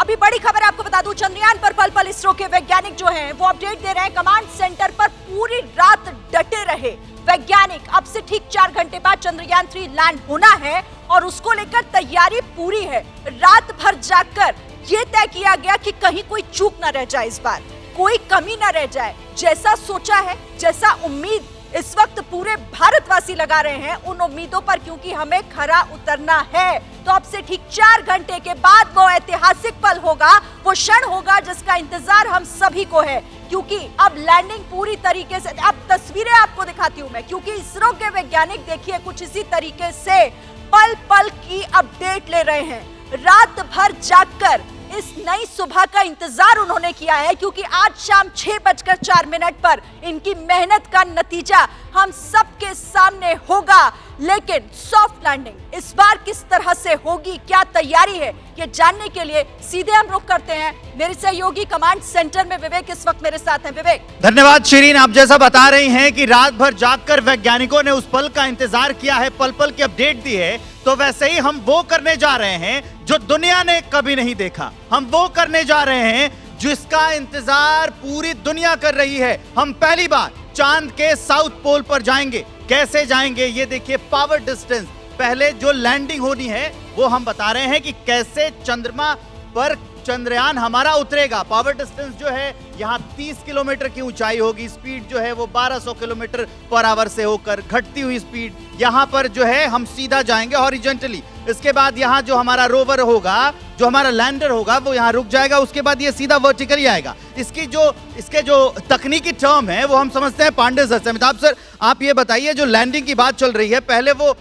अभी बड़ी खबर आपको बता दूं, चंद्रयान पर पल पल इसरो के वैज्ञानिक जो हैं वो अपडेट दे रहे हैं। कमांड सेंटर पर पूरी रात डटे रहे वैज्ञानिक। अब से ठीक 4 घंटे बाद चंद्रयान 3 लैंड होना है और उसको लेकर तैयारी पूरी है। रात भर जागकर ये तय किया गया कि कहीं कोई चूक न रह जाए, इस बार कोई कमी न रह जाए। जैसा सोचा है, जैसा उम्मीद इस वक्त पूरे भारतवासी लगा रहे हैं उन उम्मीदों पर, क्योंकि हमें खरा उतरना है। तो अब से ठीक 4 घंटे के बाद वो ऐतिहासिक पल होगा, वो क्षण होगा जिसका इंतजार हम सभी को है, क्योंकि अब लैंडिंग पूरी तरीके से, अब तस्वीरें आपको दिखाती हूं मैं, क्योंकि इसरो के वैज्ञानिक देखिए कुछ इसी तरीके से पल पल की अपडेट ले रहे हैं। रात भर जागकर इस नई सुबह का इंतजार उन्होंने किया है, क्योंकि आज शाम 6:04 पर इनकी मेहनत का नतीजा हम सबके सामने होगा। लेकिन सॉफ्ट लैंडिंग इस बार किस तरह से होगी, क्या तैयारी है, ये जानने के लिए सीधे हम रुख करते हैं। मेरे सहयोगी कमांड सेंटर में विवेक इस वक्त मेरे साथ हैं। विवेक। धन्यवाद शिरीन। आप जैसा बता रही हैं कि रात भर जागकर वैज्ञानिकों ने उस पल का इंतजार किया है, पल पल की अपडेट दी है, तो वैसे ही हम वो करने जा रहे हैं जो दुनिया ने कभी नहीं देखा। हम वो करने जा रहे हैं जिसका इंतजार पूरी दुनिया कर रही है। हम पहली बार चांद के साउथ पोल पर जाएंगे। कैसे जाएंगे ये देखिए, पावर डिस्टेंस। पहले जो लैंडिंग होनी है वो हम बता रहे हैं कि कैसे चंद्रमा पर चंद्रयान हमारा उतरेगा। पावर डिस्टेंस जो है यहाँ 30 किलोमीटर की ऊंचाई होगी। स्पीड जो है वो 1200 किलोमीटर पर आवर से होकर घटती हुई स्पीड यहाँ पर जो है हम सीधा जाएंगे हॉरिजॉन्टली। इसके बाद यहाँ जो हमारा रोवर होगा, जो हमारा लैंडर होगा, वो यहाँ रुक जाएगा। उसके बाद ये सीधा वर्टिकली आएगा। इसके जो तकनीकी टर्म है वो हम समझते हैं पांडे सर से। अमिताभ सर, आप ये बताइए, जो लैंडिंग की बात चल रही है, पहले वो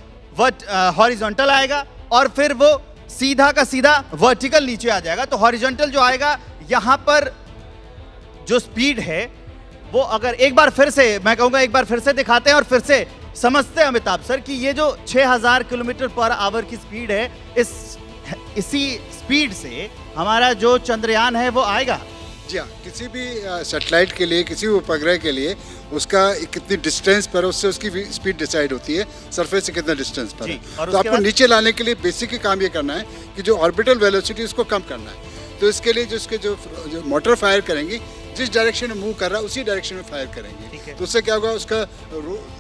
हॉरिजॉन्टल आएगा और फिर वो सीधा का सीधा वर्टिकल नीचे आ जाएगा। तो हॉरिजॉन्टल जो आएगा, यहाँ पर जो स्पीड है वो, अगर एक बार फिर से मैं कहूंगा, एक बार फिर से दिखाते हैं और फिर से समझते हैं अमिताभ सर कि ये जो 6000 किलोमीटर पर आवर की स्पीड है, इसी स्पीड से हमारा जो चंद्रयान है वो आएगा। जी हाँ, किसी भी सैटेलाइट के लिए, किसी भी उपग्रह के लिए उसका कितनी डिस्टेंस पर, उससे उसकी स्पीड डिसाइड होती है, सरफेस से कितना डिस्टेंस पर है। तो आपको नीचे लाने के लिए बेसिक काम ये करना है कि जो ऑर्बिटल वेलोसिटी उसको कम करना है। तो इसके लिए जो मोटर फायर करेंगे, जिस डायरेक्शन में मूव कर रहा है उसी डायरेक्शन में फायर करेंगे। तो उससे क्या होगा, उसका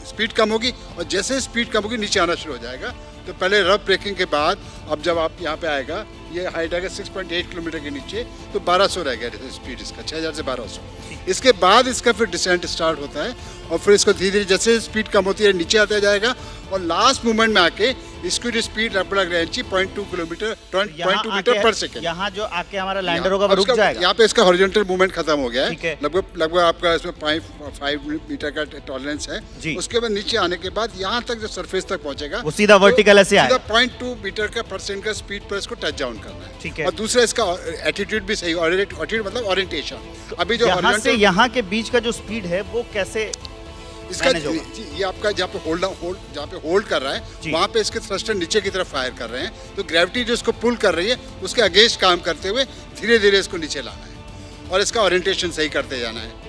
स्पीड कम होगी और जैसे स्पीड कम होगी नीचे आना शुरू हो जाएगा। तो पहले रफ ब्रेकिंग के बाद अब जब आप यहाँ पे आएगा, ये हाइट आएगा 6.8 किलोमीटर के नीचे, तो 1200 रह गया स्पीड इसका, 6000 से 1200। इसके बाद इसका फिर डिसेंट स्टार्ट होता है और फिर इसको धीरे धीरे जैसे स्पीड कम होती है नीचे आता जाएगा और लास्ट मोमेंट में आके इसकी जो स्पीड लगभग रहेगी 0.2 मीटर पर सेकंड। यहाँ जो आके हमारा लैंडर होगा वो रुक जाएगा। यहाँ पे इसका हॉरिजॉन्टल मूवमेंट खत्म हो गया है। लगभग आपका इसमें 5 मीटर का टॉलरेंस है। उसके बाद नीचे आने के बाद यहाँ तक जो सरफेस तक पहुंचेगा वो सीधा वर्टिकल ऐसे आएगा। 0.2 मीटर का परसेंट का स्पीड पर इसको टच डाउन करना है। और दूसरा इसका एटीट्यूड भी सही, एटीट्यूड मतलब ओरिएंटेशन। अभी जो यहाँ से यहाँ के बीच का जो स्पीड है वो कैसे इसका, ये आपका जहाँ पे होल्ड कर रहा है वहाँ पे इसके थ्रस्टर नीचे की तरफ फायर कर रहे हैं। तो ग्रेविटी जो इसको पुल कर रही है उसके अगेंस्ट काम करते हुए धीरे धीरे इसको नीचे लाना है और इसका ओरिएंटेशन सही करते जाना है।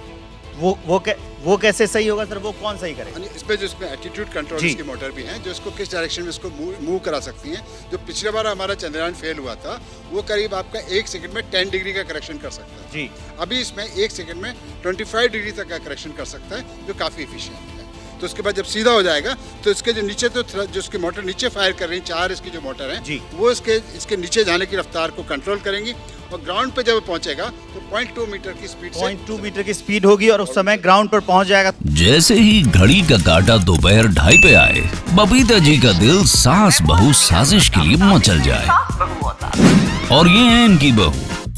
वो कैसे सही होगा सर? वो कौन सही करेगा? इसमें जो इसमें एटीट्यूड कंट्रोल की मोटर भी है जो इसको किस डायरेक्शन में इसको मूव करा सकती हैं। जो पिछले बार हमारा चंद्रयान फेल हुआ था वो करीब आपका 1 सेकंड में 10 डिग्री का करेक्शन कर सकता है जी। अभी इसमें 1 सेकंड में 25 डिग्री तक का करेक्शन कर सकता है, जो काफ़ी इफिशियंट है। तो उसके बाद जब सीधा हो जाएगा तो इसके जो नीचे जो इसकी मोटर नीचे फायर कर रही है, 4 इसकी जो मोटर है वो इसके नीचे जाने की रफ्तार को कंट्रोल करेंगी और ग्राउंड पे जब पहुंचेगा तो 0.2 मीटर की स्पीड 0.2 मीटर की स्पीड होगी और उस समय ग्राउंड पर पहुंच जाएगा। जैसे ही घड़ी का काटा दोपहर 2:30 पे आए, बबीता जी का दिल सास बहू साजिश के लिए मचल जाए। और ये है इनकी बहू,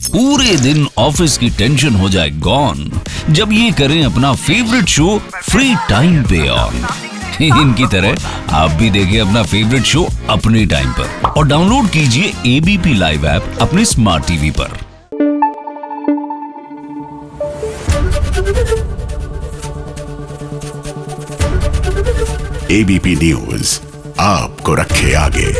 पूरे दिन ऑफिस की टेंशन हो जाए गॉन जब ये करें अपना फेवरेट शो फ्री टाइम पे ऑन। इनकी तरह आप भी देखिए अपना फेवरेट शो अपने टाइम पर और डाउनलोड कीजिए एबीपी लाइव ऐप अपने स्मार्ट टीवी पर। एबीपी न्यूज आपको रखे आगे।